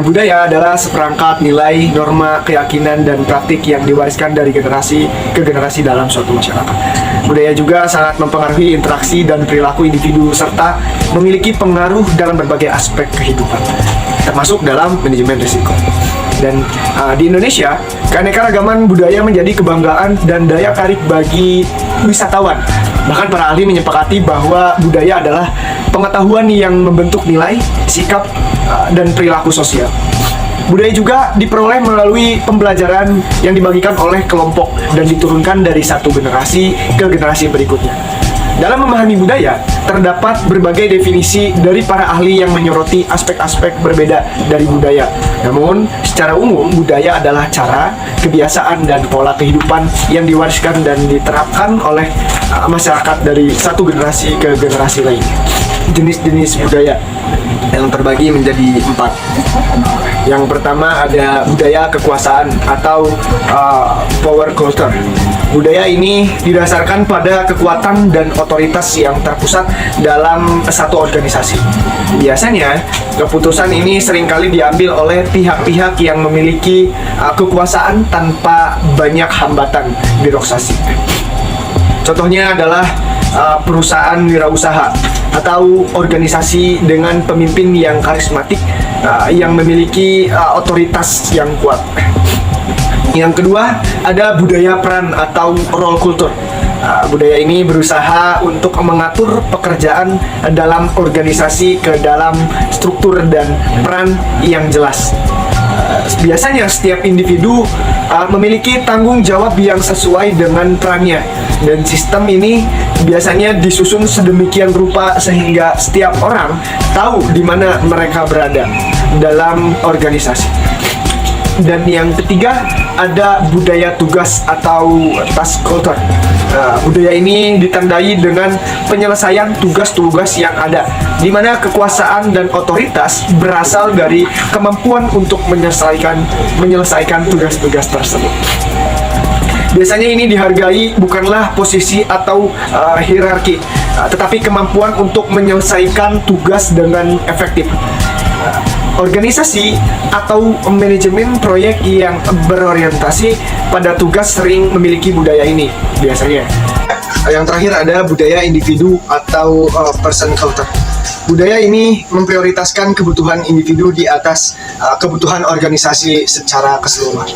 Budaya adalah seperangkat nilai, norma, keyakinan, dan praktik yang diwariskan dari generasi ke generasi dalam suatu masyarakat. Budaya juga sangat mempengaruhi interaksi dan perilaku individu serta memiliki pengaruh dalam berbagai aspek kehidupan, termasuk dalam manajemen risiko. Dan di Indonesia, keanekaragaman budaya menjadi kebanggaan dan daya tarik bagi wisatawan. Bahkan para ahli menyepakati bahwa budaya adalah pengetahuan yang membentuk nilai, sikap, dan perilaku sosial. Budaya juga diperoleh melalui pembelajaran yang dibagikan oleh kelompok dan diturunkan dari satu generasi ke generasi berikutnya. Dalam memahami budaya, terdapat berbagai definisi dari para ahli yang menyoroti aspek-aspek berbeda dari budaya. Namun, secara umum, budaya adalah cara, kebiasaan, dan pola kehidupan yang diwariskan dan diterapkan oleh masyarakat dari satu generasi ke generasi lain. Jenis-jenis budaya yang terbagi menjadi 4. Yang pertama ada budaya kekuasaan atau power culture. Budaya ini didasarkan pada kekuatan dan otoritas yang terpusat dalam satu organisasi. Biasanya, keputusan ini seringkali diambil oleh pihak-pihak yang memiliki kekuasaan tanpa banyak hambatan birokrasi. Contohnya adalah perusahaan wirausaha atau organisasi dengan pemimpin yang karismatik yang memiliki otoritas yang kuat. Yang kedua, ada budaya peran atau role culture. Budaya ini berusaha untuk mengatur pekerjaan dalam organisasi ke dalam struktur dan peran yang jelas. Biasanya setiap individu memiliki tanggung jawab yang sesuai dengan perannya, dan sistem ini biasanya disusun sedemikian rupa sehingga setiap orang tahu di mana mereka berada dalam organisasi. Dan yang ketiga, ada budaya tugas atau task culture. Budaya ini ditandai dengan penyelesaian tugas-tugas yang ada, di mana kekuasaan dan otoritas berasal dari kemampuan untuk menyelesaikan tugas-tugas tersebut. Biasanya ini dihargai bukanlah posisi atau hierarki, tetapi kemampuan untuk menyelesaikan tugas dengan efektif. Organisasi atau manajemen proyek yang berorientasi pada tugas sering memiliki budaya ini biasanya. Yang terakhir ada budaya individu atau person culture. Budaya ini memprioritaskan kebutuhan individu di atas kebutuhan organisasi secara keseluruhan.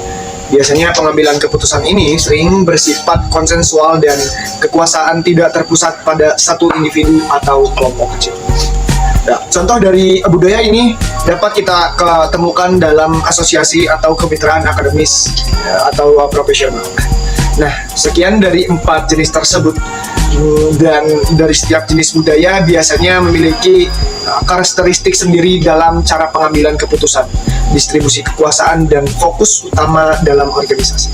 Biasanya pengambilan keputusan ini sering bersifat konsensual dan kekuasaan tidak terpusat pada satu individu atau kelompok kecil. Nah, contoh dari budaya ini dapat kita ketemukan dalam asosiasi atau kemitraan akademis atau profesional. Nah, sekian dari 4 jenis tersebut, dan dari setiap jenis budaya biasanya memiliki karakteristik sendiri dalam cara pengambilan keputusan, distribusi kekuasaan, dan fokus utama dalam organisasi.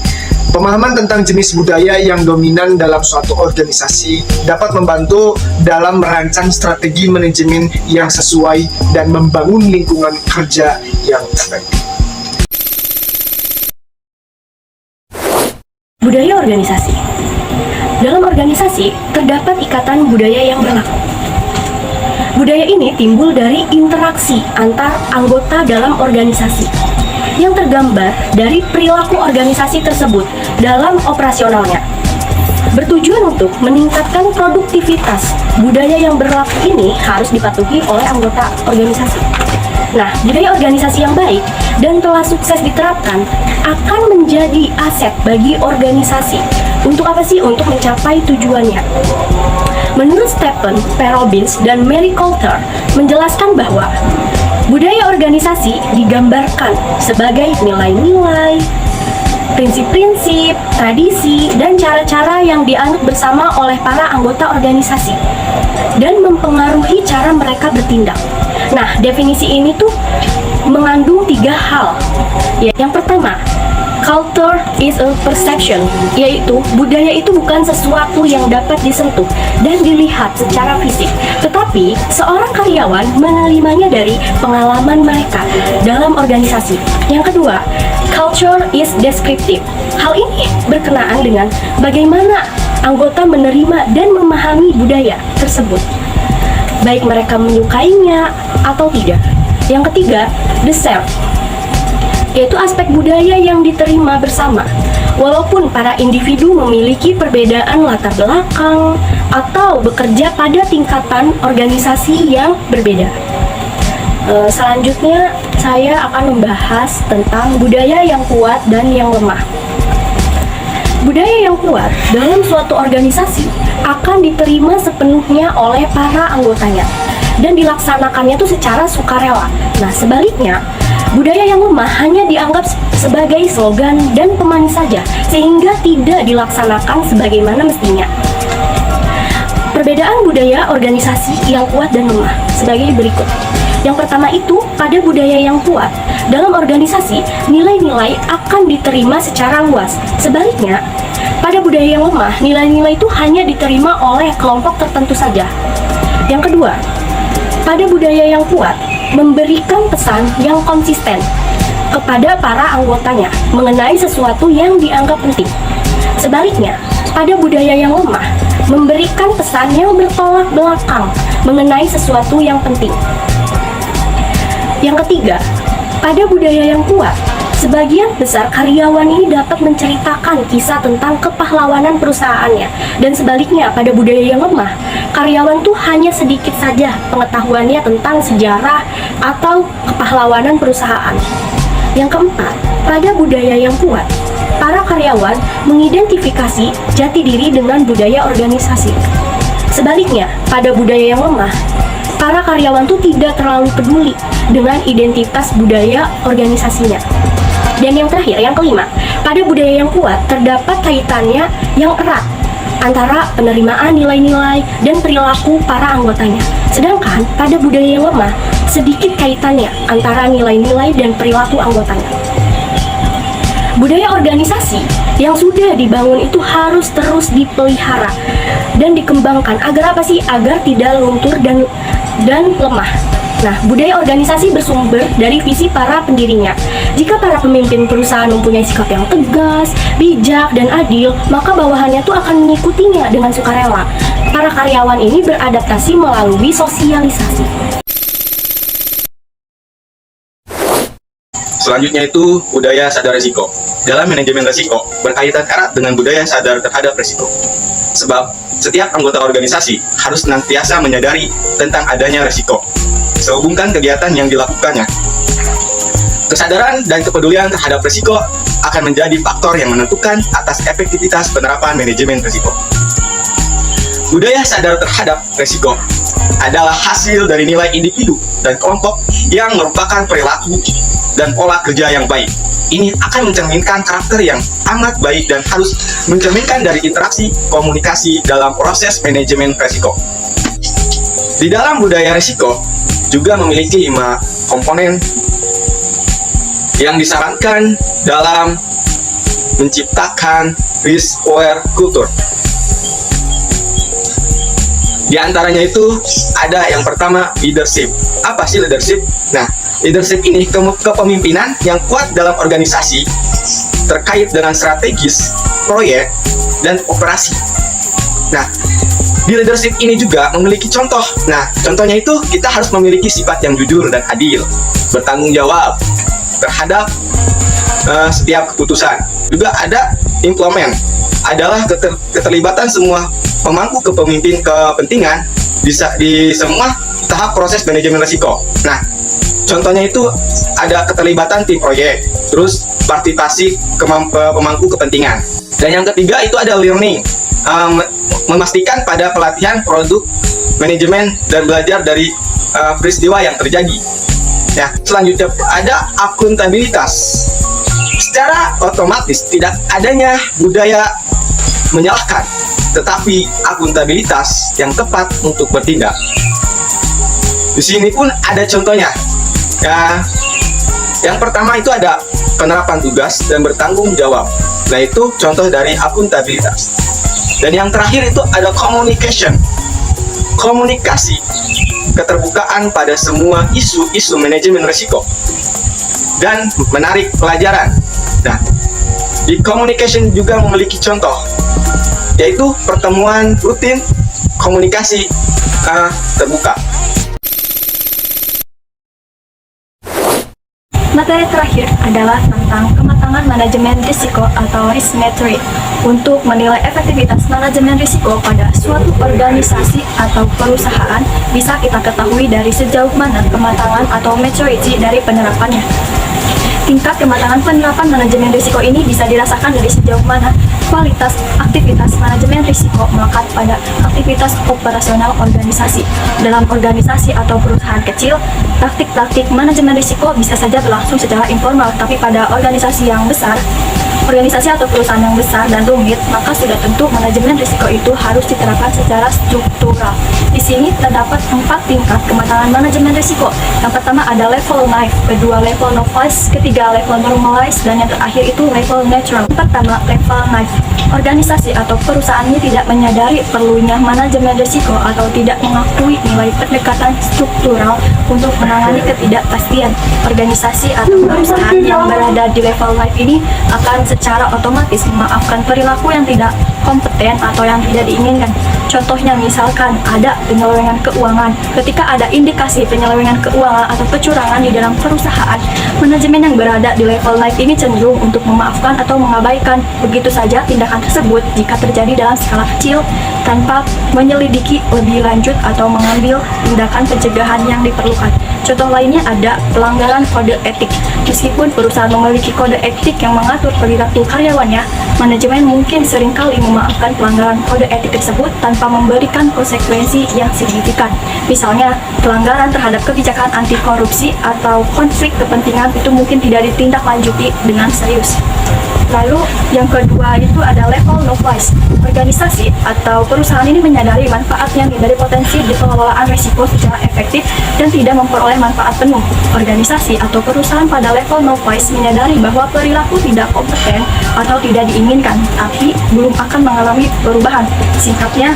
Pemahaman tentang jenis budaya yang dominan dalam suatu organisasi dapat membantu dalam merancang strategi manajemen yang sesuai dan membangun lingkungan kerja yang efektif. Budaya organisasi. Dalam organisasi, terdapat ikatan budaya yang berlaku. Budaya ini timbul dari interaksi antar anggota dalam organisasi yang tergambar dari perilaku organisasi tersebut dalam operasionalnya. Bertujuan untuk meningkatkan produktivitas, budaya yang berlaku ini harus dipatuhi oleh anggota organisasi. Nah, budaya organisasi yang baik dan telah sukses diterapkan akan menjadi aset bagi organisasi. Untuk apa sih? Untuk mencapai tujuannya. Menurut Stephen P. Robbins dan Mary Coulter menjelaskan bahwa budaya organisasi digambarkan sebagai nilai-nilai, prinsip-prinsip, tradisi, dan cara-cara yang dianut bersama oleh para anggota organisasi dan mempengaruhi cara mereka bertindak. Nah, definisi ini tuh mengandung 3 hal. Yang pertama, culture is a perception, yaitu budaya itu bukan sesuatu yang dapat disentuh dan dilihat secara fisik, tetapi seorang karyawan menerimanya dari pengalaman mereka dalam organisasi. Yang kedua, culture is descriptive. Hal ini berkenaan dengan bagaimana anggota menerima dan memahami budaya tersebut, baik mereka menyukainya atau tidak. Yang ketiga, the self, yaitu aspek budaya yang diterima bersama. Walaupun para individu memiliki perbedaan latar belakang atau bekerja pada tingkatan organisasi yang berbeda. Selanjutnya, saya akan membahas tentang budaya yang kuat dan yang lemah. Budaya yang kuat dalam suatu organisasi akan diterima sepenuhnya oleh para anggotanya dan dilaksanakannya itu secara sukarela. Nah, sebaliknya, budaya yang lemah hanya dianggap sebagai slogan dan pemanis saja, sehingga tidak dilaksanakan sebagaimana mestinya. Perbedaan budaya organisasi yang kuat dan lemah sebagai berikut. Yang pertama itu, pada budaya yang kuat, dalam organisasi, nilai-nilai akan diterima secara luas. Sebaliknya, pada budaya yang lemah, nilai-nilai itu hanya diterima oleh kelompok tertentu saja. Yang kedua, pada budaya yang kuat, memberikan pesan yang konsisten kepada para anggotanya mengenai sesuatu yang dianggap penting. Sebaliknya, pada budaya yang lemah, memberikan pesan yang bertolak belakang mengenai sesuatu yang penting. Yang ketiga, pada budaya yang kuat, sebagian besar karyawan ini dapat menceritakan kisah tentang kepahlawanan perusahaannya. Dan sebaliknya, pada budaya yang lemah, karyawan tuh hanya sedikit saja pengetahuannya tentang sejarah atau kepahlawanan perusahaan. Yang keempat, pada budaya yang kuat, para karyawan mengidentifikasi jati diri dengan budaya organisasi. Sebaliknya, pada budaya yang lemah, para karyawan tuh tidak terlalu peduli dengan identitas budaya organisasinya. Dan yang terakhir, yang kelima, pada budaya yang kuat terdapat kaitannya yang erat antara penerimaan nilai-nilai dan perilaku para anggotanya. Sedangkan pada budaya yang lemah, sedikit kaitannya antara nilai-nilai dan perilaku anggotanya. Budaya organisasi yang sudah dibangun itu harus terus dipelihara dan dikembangkan agar apa sih? Agar tidak luntur dan lemah. Nah, budaya organisasi bersumber dari visi para pendirinya. Jika para pemimpin perusahaan mempunyai sikap yang tegas, bijak, dan adil, maka bawahannya tuh akan mengikutinya dengan sukarela. Para karyawan ini beradaptasi melalui sosialisasi. Selanjutnya itu budaya sadar risiko. Dalam manajemen risiko berkaitan erat dengan budaya sadar terhadap risiko. Sebab setiap anggota organisasi harus senantiasa menyadari tentang adanya risiko, sehubungkan kegiatan yang dilakukannya. Kesadaran dan kepedulian terhadap risiko akan menjadi faktor yang menentukan atas efektivitas penerapan manajemen risiko. Budaya sadar terhadap risiko adalah hasil dari nilai individu dan kelompok yang merupakan perilaku dan pola kerja yang baik. Ini akan mencerminkan karakter yang amat baik dan harus mencerminkan dari interaksi komunikasi dalam proses manajemen risiko. Di dalam budaya risiko juga memiliki 5 komponen yang disarankan dalam menciptakan risk-aware culture. Di antaranya itu ada yang pertama, leadership. Apa sih leadership? Nah, leadership ini kepemimpinan yang kuat dalam organisasi terkait dengan strategis, proyek, dan operasi. Nah, di leadership ini juga memiliki contoh. Nah, contohnya itu kita harus memiliki sifat yang jujur dan adil, bertanggung jawab terhadap setiap keputusan. Juga ada implement, adalah keterlibatan semua pemangku kepentingan di semua tahap proses manajemen risiko. Nah, contohnya itu ada keterlibatan tim proyek, terus partisipasi pemangku kepentingan. Dan yang ketiga itu ada learning, memastikan pada pelatihan produk manajemen dan belajar dari peristiwa yang terjadi. Nah, selanjutnya ada akuntabilitas. Secara otomatis tidak adanya budaya menyalahkan, tetapi akuntabilitas yang tepat untuk bertindak. Di sini pun ada contohnya. Ya, yang pertama itu ada penerapan tugas dan bertanggung jawab. Nah, itu contoh dari akuntabilitas. Dan yang terakhir itu ada communication. Komunikasi, keterbukaan pada semua isu-isu manajemen risiko dan menarik pelajaran. Nah, di communication juga memiliki contoh, yaitu pertemuan rutin, komunikasi terbuka. Materi terakhir adalah tentang kematangan manajemen risiko atau risk metric. Untuk menilai efektivitas manajemen risiko pada suatu organisasi atau perusahaan bisa kita ketahui dari sejauh mana kematangan atau maturity dari penerapannya. Tingkat kematangan penerapan manajemen risiko ini bisa dirasakan dari sejauh mana kualitas aktivitas manajemen risiko melekat pada aktivitas operasional organisasi. Dalam organisasi atau perusahaan kecil, praktik-praktik manajemen risiko bisa saja berlangsung secara informal, tapi pada organisasi yang besar, organisasi atau perusahaan yang besar dan rumit, maka sudah tentu manajemen risiko itu harus diterapkan secara struktural. Di sini terdapat 4 tingkat kematangan manajemen risiko. Yang pertama ada level knife, kedua level novice, ketiga level normalized, dan yang terakhir itu level natural. Yang pertama, level knife. Organisasi atau perusahaan ini tidak menyadari perlunya manajemen risiko atau tidak mengakui nilai pendekatan struktural untuk menangani ketidakpastian. Organisasi atau perusahaan yang berada di level knife ini akan secara otomatis memaafkan perilaku yang tidak kompeten atau yang tidak diinginkan. Contohnya misalkan ada penyelewengan keuangan. Ketika ada indikasi penyelewengan keuangan atau kecurangan di dalam perusahaan, manajemen yang berada di level knife ini cenderung untuk memaafkan atau mengabaikan begitu saja tindakan tersebut jika terjadi dalam skala kecil tanpa menyelidiki lebih lanjut atau mengambil tindakan pencegahan yang diperlukan. Contoh lainnya ada pelanggaran kode etik. Meskipun perusahaan memiliki kode etik yang mengatur perilaku karyawannya, manajemen mungkin seringkali memaafkan pelanggaran kode etik tersebut tanpa memberikan konsekuensi yang signifikan. Misalnya, pelanggaran terhadap kebijakan anti korupsi atau konflik kepentingan itu mungkin tidak ditindaklanjuti dengan serius. Lalu yang kedua itu ada level novice. Organisasi atau perusahaan ini menyadari manfaatnya dari potensi di pengelolaan risiko secara efektif dan tidak memperoleh manfaat penuh. Organisasi atau perusahaan pada level novice menyadari bahwa perilaku tidak kompeten atau tidak diinginkan, tapi belum akan mengalami perubahan. Singkatnya,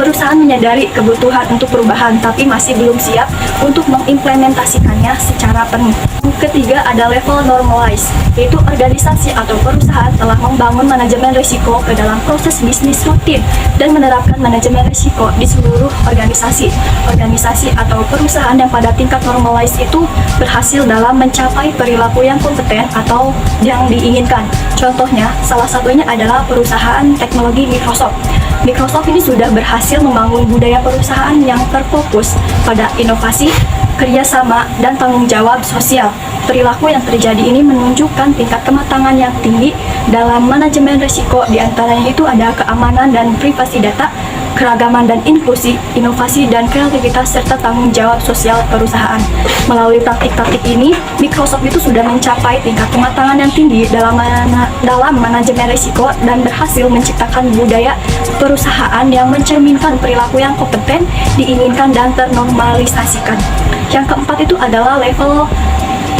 perusahaan menyadari kebutuhan untuk perubahan tapi masih belum siap untuk mengimplementasikannya secara penuh. Ketiga ada level normalized, yaitu organisasi atau perusahaan telah membangun manajemen risiko ke dalam proses bisnis rutin dan menerapkan manajemen risiko di seluruh organisasi. Organisasi atau perusahaan yang pada tingkat normalized itu berhasil dalam mencapai perilaku yang kompeten atau yang diinginkan. Contohnya, salah satunya adalah perusahaan teknologi Microsoft. Microsoft ini sudah berhasil membangun budaya perusahaan yang terfokus pada inovasi, kerjasama, dan tanggung jawab sosial. Perilaku yang terjadi ini menunjukkan tingkat kematangan yang tinggi dalam manajemen risiko. Di antaranya itu ada keamanan dan privasi data, keragaman dan inklusi, inovasi dan kreativitas, serta tanggung jawab sosial perusahaan. Melalui praktik-praktik ini, Microsoft itu sudah mencapai tingkat kematangan yang tinggi dalam manajemen risiko dan berhasil menciptakan budaya perusahaan yang mencerminkan perilaku yang kompeten, diinginkan, dan ternormalisasikan. Yang keempat itu adalah level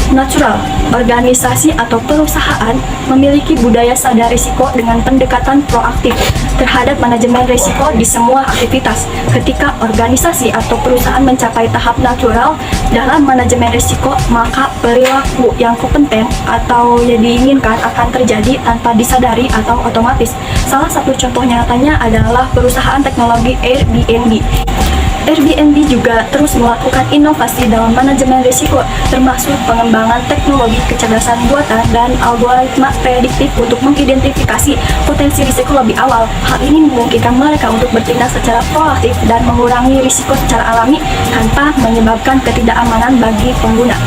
natural. Organisasi atau perusahaan memiliki budaya sadar risiko dengan pendekatan proaktif terhadap manajemen risiko di semua aktivitas. Ketika organisasi atau perusahaan mencapai tahap natural dalam manajemen risiko, maka perilaku yang kompeten atau yang diinginkan akan terjadi tanpa disadari atau otomatis. Salah satu contoh nyatanya adalah perusahaan teknologi Airbnb. Airbnb juga terus melakukan inovasi dalam manajemen risiko, termasuk pengembangan teknologi kecerdasan buatan dan algoritma prediktif untuk mengidentifikasi potensi risiko lebih awal. Hal ini memungkinkan mereka untuk bertindak secara proaktif dan mengurangi risiko secara alami tanpa menyebabkan ketidakamanan bagi pengguna.